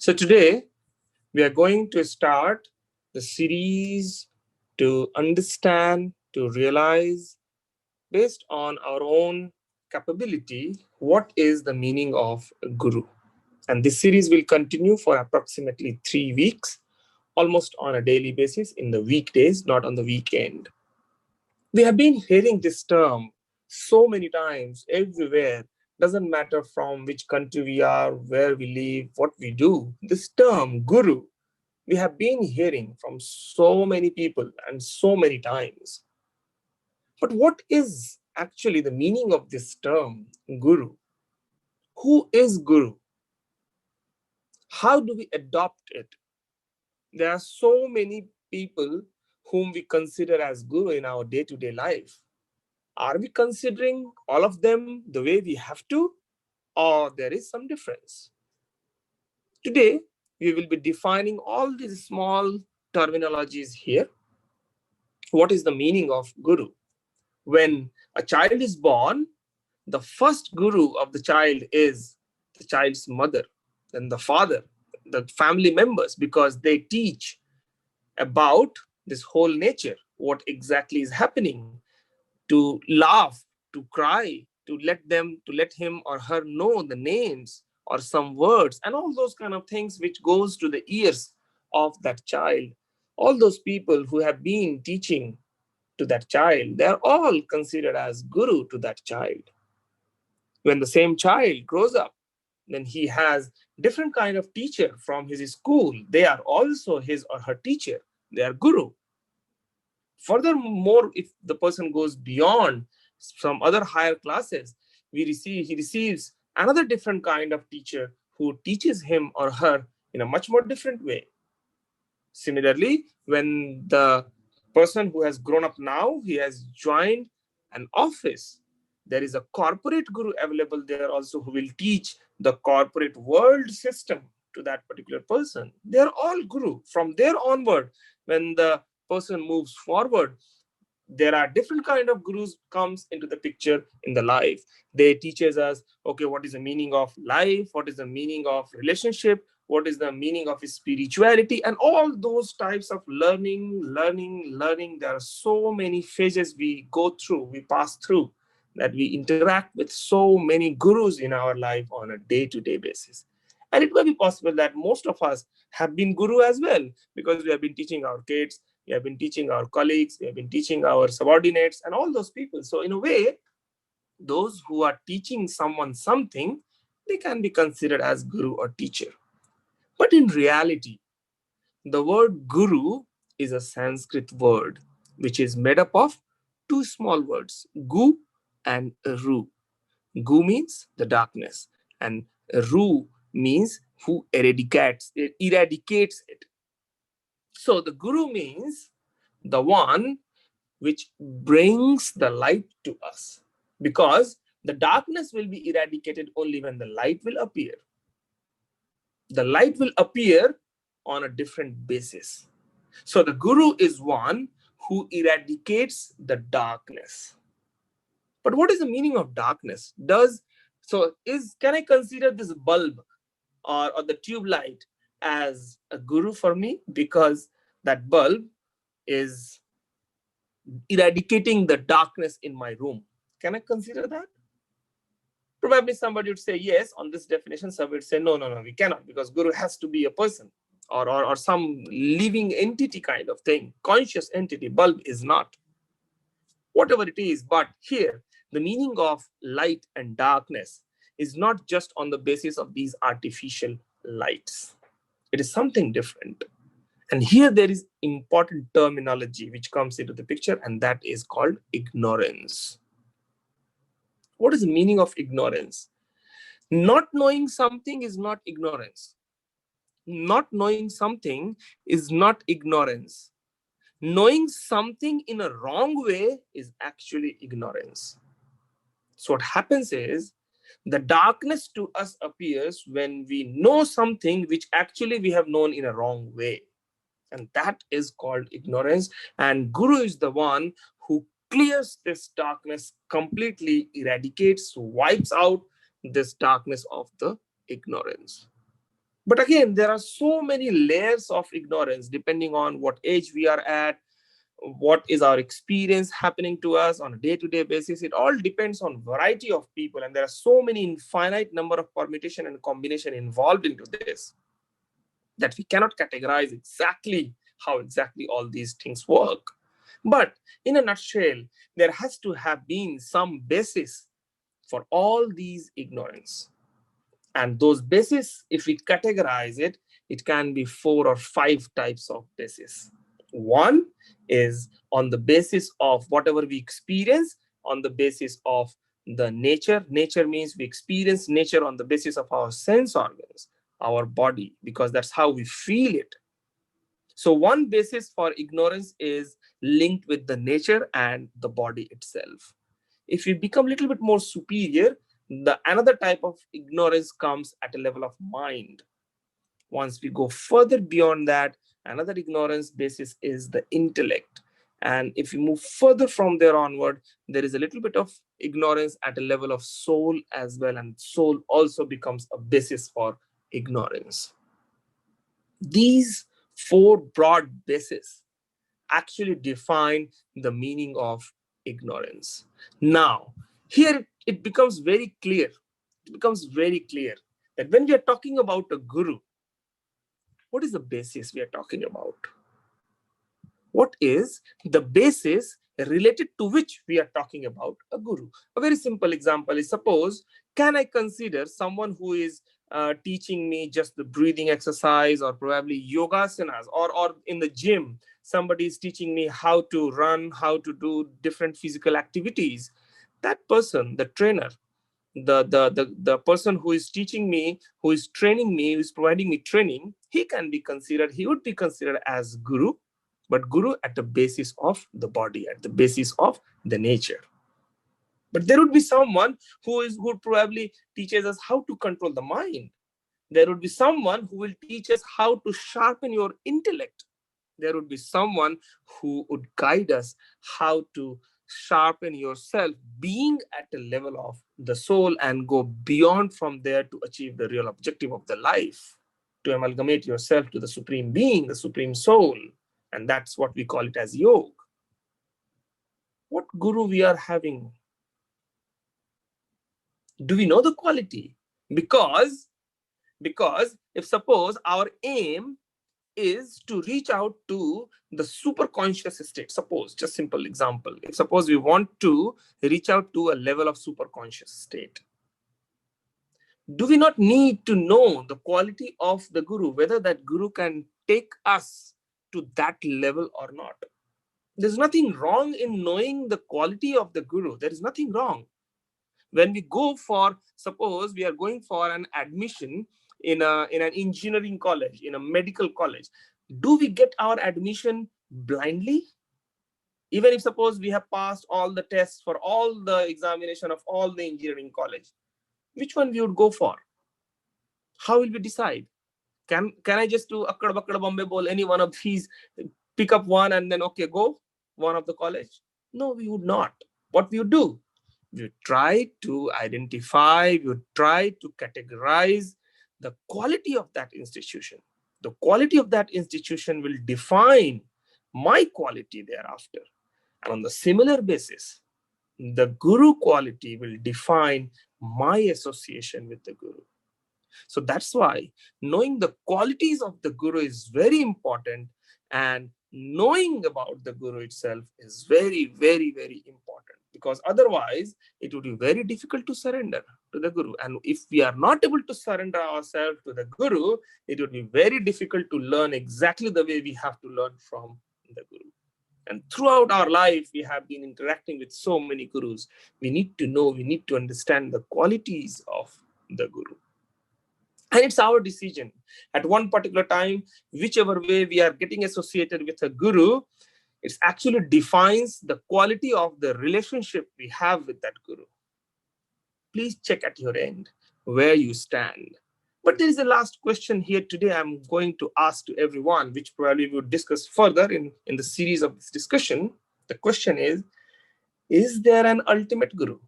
So today we are going to start the series to understand, to realize, based on our own capability, what is the meaning of Guru. And this series will continue for approximately 3 weeks, almost on a daily basis in the weekdays, not on the weekend. We have been hearing this term so many times everywhere. Doesn't matter from which country we are, where we live, what we do. This term, guru, we have been hearing from so many people and so many times. But what is actually the meaning of this term, guru? Who is guru? How do we adopt it? There are so many people whom we consider as guru in our day-to-day life. Are we considering all of them the way we have to, or there is some difference? Today, we will be defining all these small terminologies here. What is the meaning of guru? When a child is born, the first guru of the child is the child's mother, then the father, the family members, because they teach about this whole nature, what exactly is happening, to laugh, to cry, to let him or her know the names or some words and all those kind of things which goes to the ears of that child. All those people who have been teaching to that child, they are all considered as guru to that child. When the same child grows up, then he has different kind of teacher from his school. They are also his or her teacher. They are guru. Furthermore, if the person goes beyond some other higher classes, he receives another different kind of teacher who teaches him or her in a much more different way. Similarly, when the person who has grown up now, he has joined an office, there is a corporate guru available there also who will teach the corporate world system to that particular person. They are all guru. From there onward, when the person moves forward, there are different kind of gurus comes into the picture in the life. They teaches us, okay, what is the meaning of life, what is the meaning of relationship, what is the meaning of spirituality, and all those types of learning. There are so many phases we go through, we pass through, that we interact with so many gurus in our life on a day-to-day basis. And it may be possible that most of us have been guru as well, because we have been teaching our kids, we have been teaching our colleagues, we have been teaching our subordinates and all those people. So in a way, those who are teaching someone something, they can be considered as guru or teacher. But in reality, the word guru is a Sanskrit word which is made up of two small words, gu and ru. Gu means the darkness, and ru means who eradicates it. So the guru means the one which brings the light to us, because the darkness will be eradicated only when the light will appear. The light will appear on a different basis. So the guru is one who eradicates the darkness. But what is the meaning of darkness? Can I consider this bulb or the tube light as a guru for me, because that bulb is eradicating the darkness in my room? Can I consider that? Probably somebody would say yes on this definition. Somebody would say no, we cannot, because guru has to be a person or some living entity kind of thing, conscious entity. Bulb is not. Whatever it is, but here the meaning of light and darkness is not just on the basis of these artificial lights. It is something different. And here there is important terminology which comes into the picture, and that is called ignorance. What is the meaning of ignorance? Not knowing something is not ignorance. Not knowing something is not ignorance. Knowing something in a wrong way is actually ignorance. So what happens is, the darkness to us appears when we know something which actually we have known in a wrong way. And that is called ignorance. And guru is the one who clears this darkness completely, eradicates, wipes out this darkness of the ignorance. But again, there are so many layers of ignorance depending on what age we are at, what is our experience happening to us on a day-to-day basis. It all depends on variety of people, and there are so many infinite number of permutation and combination involved into this that we cannot categorize exactly how exactly all these things work. But in a nutshell, there has to have been some basis for all these ignorance. And those bases, if we categorize it, it can be 4 or 5 types of basis. One is on the basis of whatever we experience, on the basis of the nature. Nature means we experience nature on the basis of our sense organs, our body, because that's how we feel it. So one basis for ignorance is linked with the nature and the body itself. If we become a little bit more superior, the another type of ignorance comes at a level of mind. Once we go further beyond that, another ignorance basis is the intellect. And if we move further from there onward, there is a little bit of ignorance at a level of soul as well. And soul also becomes a basis for ignorance. These 4 broad bases actually define the meaning of ignorance. Now, here it becomes very clear. It becomes very clear that when we are talking about a guru, what is the basis we are talking about? What is the basis related to which we are talking about a guru? A very simple example is, suppose, can I consider someone who is teaching me just the breathing exercise, or probably yogasanas, or in the gym, somebody is teaching me how to run, how to do different physical activities. That person, the trainer, the person who is teaching me, who is training me, who is providing me training, he would be considered as guru, but guru at the basis of the body, at the basis of the nature. But there would be someone who probably teaches us how to control the mind. There would be someone who will teach us how to sharpen your intellect. There would be someone who would guide us how to sharpen yourself, being at a level of the soul, and go beyond from there to achieve the real objective of the life, to amalgamate yourself to the supreme being, the supreme soul. And that's what we call it as yoga. What guru we are having? Do we know the quality? Because if suppose our aim is to reach out to the super conscious state, suppose, just simple example, if suppose we want to reach out to a level of super conscious state, do we not need to know the quality of the guru, whether that guru can take us to that level or not? There's nothing wrong in knowing the quality of the guru. There is nothing wrong. When we go for, suppose we are going for an admission in an engineering college, in a medical college, do we get our admission blindly? Even if suppose we have passed all the tests for all the examination of all the engineering college, which one we would go for? How will we decide? Can I just do akkad bakkad bombay bol, any one of these, pick up one and then okay, go one of the college? No, we would not. What we would do? You try to identify, you try to categorize the quality of that institution. The quality of that institution will define my quality thereafter. And on the similar basis, the guru quality will define my association with the guru. So that's why knowing the qualities of the guru is very important, and knowing about the guru itself is very, very, very important, because otherwise it would be very difficult to surrender to the guru. And if we are not able to surrender ourselves to the guru, it would be very difficult to learn exactly the way we have to learn from the guru. And throughout our life, we have been interacting with so many gurus. We need to know, we need to understand the qualities of the guru. And it's our decision at one particular time, whichever way we are getting associated with a guru, it actually defines the quality of the relationship we have with that guru. Please check at your end where you stand. But there is a last question here today I'm going to ask to everyone, which probably we'll discuss further in the series of this discussion. The question is there an ultimate guru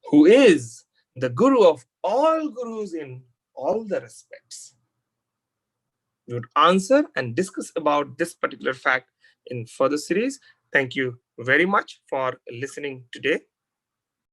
who is the guru of all gurus in all the respects? We would answer and discuss about this particular fact in further series. Thank you very much for listening today.